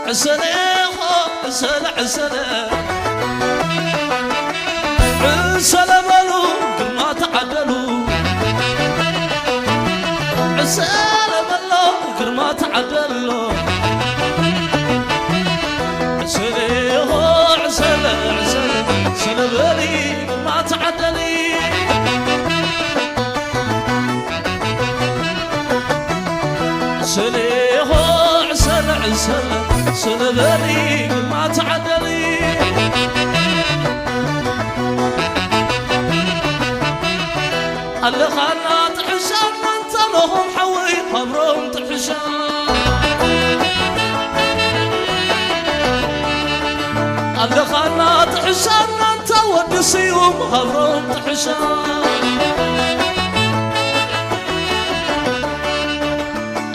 عسلي عسل عسل عسل بلو كل ما تعدلوا عسل بلو كل ما تعدلوا عسلي عسل عسل عسل بلي كل ما تعدلي عسلي عسل عسل عسل بلي كل ما تعدلي اللي خلنا تحشم انت لهم حوي خبرهم تحشم اللي خلنا تحشم انت ودسيهم خبرهم تحشم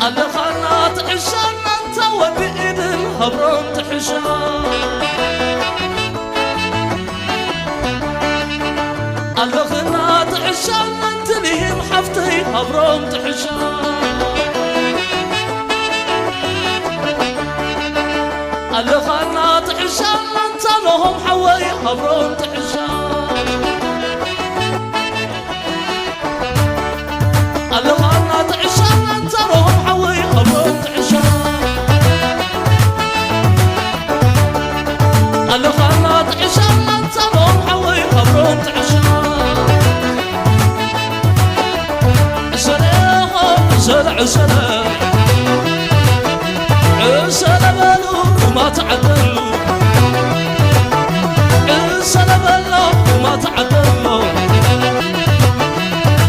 اللي خلنا تحشم انت وبإيد الخبرهم تحشم اللي خلنا تحشم ليهم حفتي خبرهم تحشم اللي خلنا تحشم انت لهم حوي خبرهم تحشم اللي خلنا تحشم انت لهم حوي خبرهم تحشم اللي خلنا تحشم انت لهم حوي خبرهم تحشم عسل عسل عسل بلو ما تعدلوا عسل بلو ما تعدلوا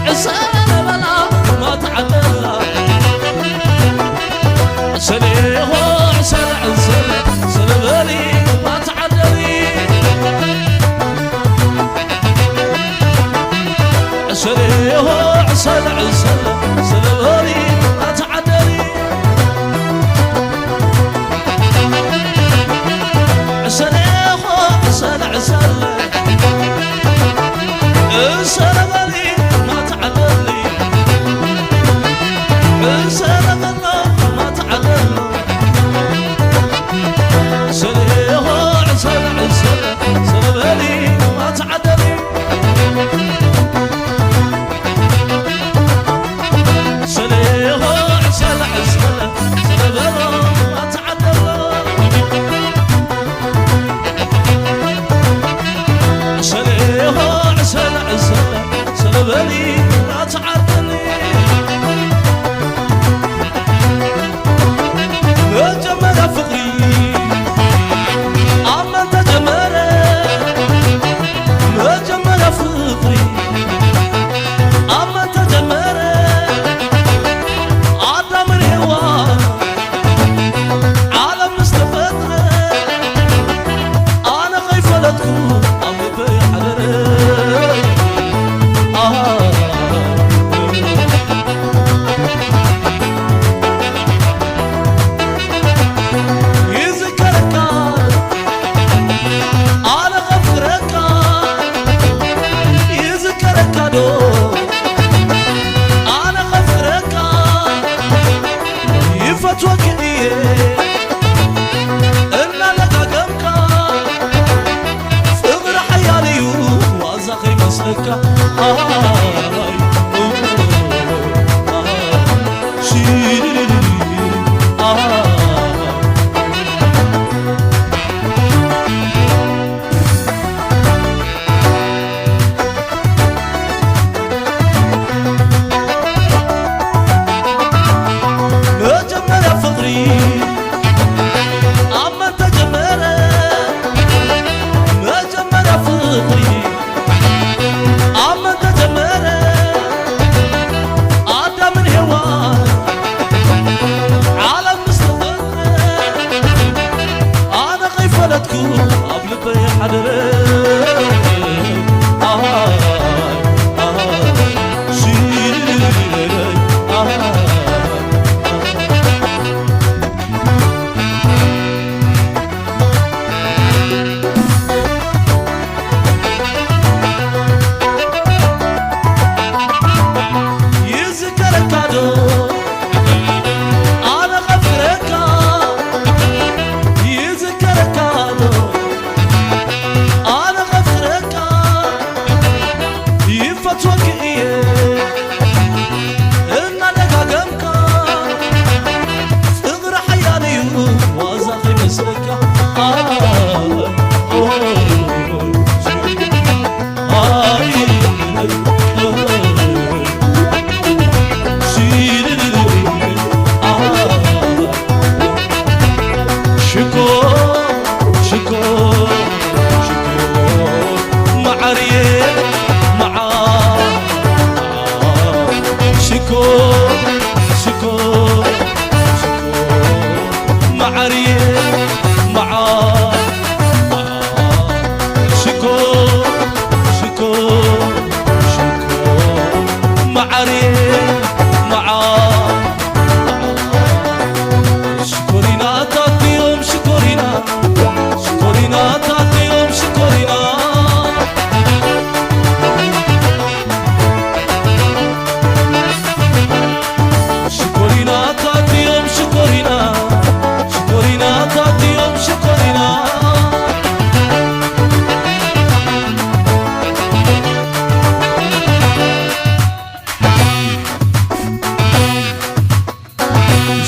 عسل بلو ما تعدلوا عسلي هو عسل عسل عسل بلي ما تعدلي عسلي هو عسل عسل عسل بلي ما تعدلي معاريه معاه شكور شكور شكور معاريه معاه شكورنا تعطي يوم شكورنا شكورنا تعطي يوم شكورنا شكورنا تعطي يوم شكورنا شكورنا تعطي يوم شكورنا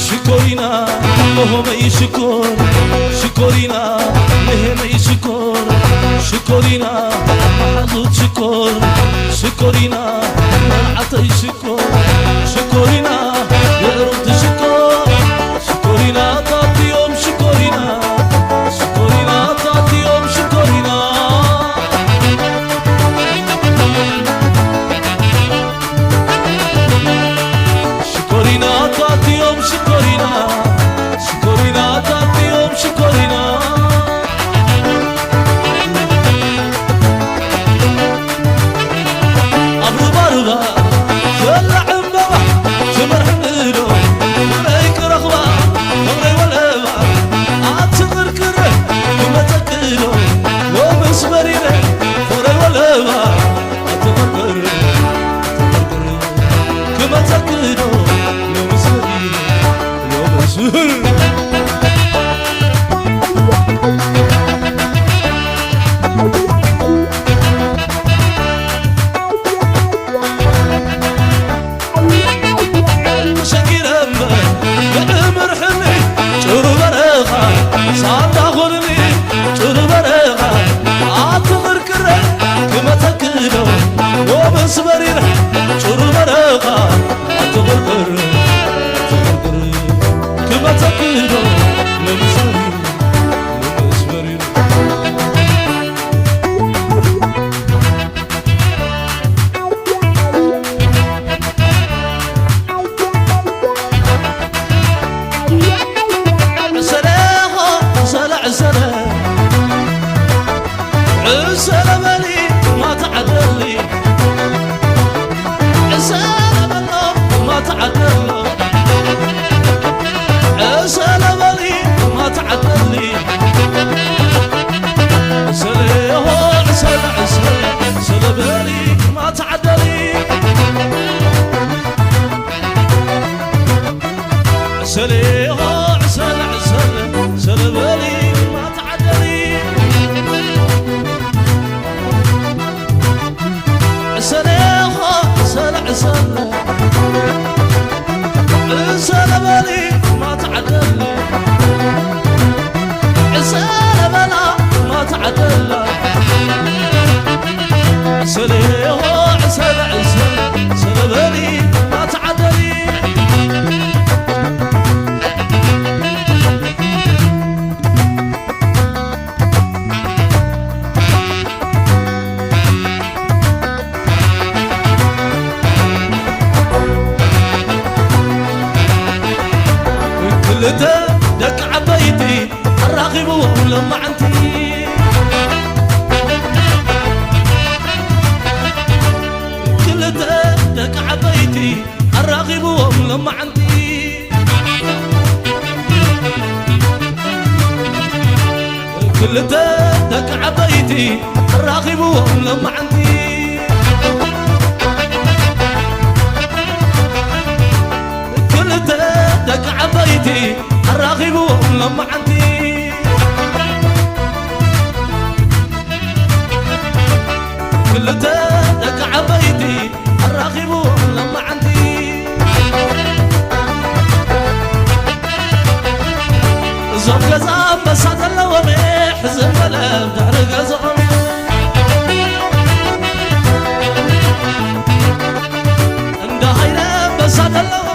شكورنا لهم يشكر شكورنا لهم يشكر شكورنا حظوظ شكر شكورنا عطي شكر شكورنا يرد شكر شكورنا تعطي يوم شكورنا شكورنا تعطي يوم شكورنا شكورنا تعطي يوم شكورنا شكورنا تعطي يوم شكورنا أبو برغة يلا عمبا شمر حملو مريك رغبة مري ولا عاتغر كره كما تكلو ومس مريرة مري ولا عاتغر كما تكلو ومس مريرة ومس سبرير شور مرقة أتغرقر كما تقيلو لمسبرير سلاها سلع سلع عسل مالي ما تعدلي ما تعدل عسل مالي ما تعدل عسل عسل عسل عسل بالي ما تعدل عسل عسل عسل عسل بالي ما تعدل عسل عسل عسل عسل بالي ما تعدل عسل بلا ما تعدل عسل عسل عسل عسل بالي ما تعدل دك عبيتي الراغب ولما عنتي كل دك عبيتي الراغب ولما عنتي كل دك عبيتي الراغب ولما عنتي كل دك عبيتي الراغب لما عندي كل دك عبيتي الراغب لما عندي زوم قزام بس هذا اللو حزن بلا بدار قزام عند هينا بس هذا اللو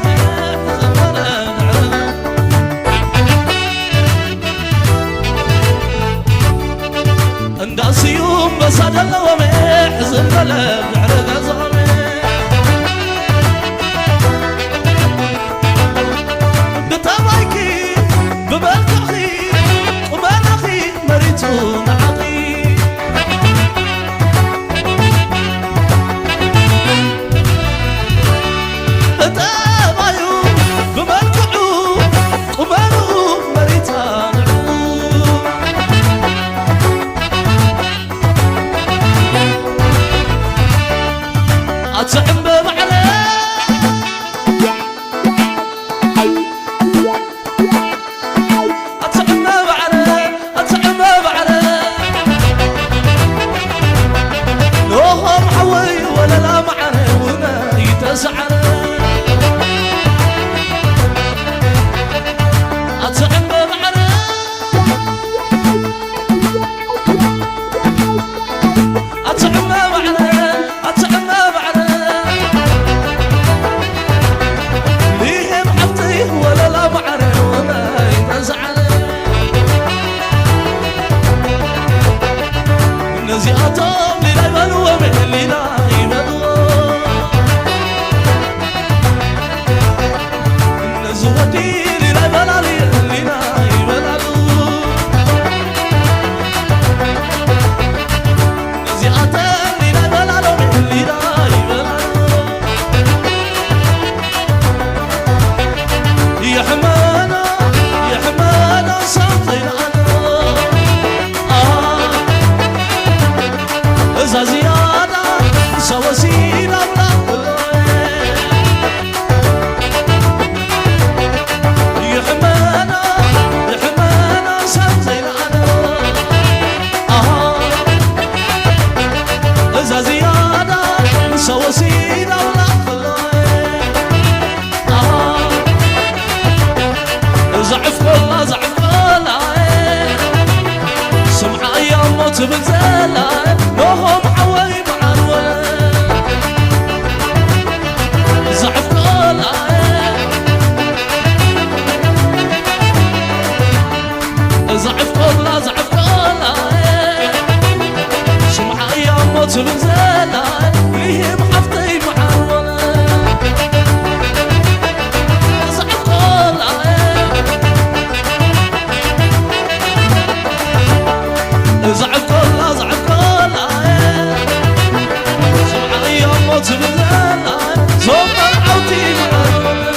سيوم بس هذا اللو حزن بلا بعرق زغمي بطبعك ببالك زعف كلا زعف كلا شمعة يا موت بزلا ليه محفتي معرونا زعف كلا زعف كلا زعف كلا شمعة يا موت بزلا زوم عوتي معرونا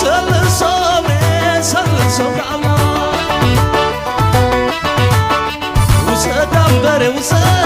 سلسم الله سلسم الله وسدام بري وسدام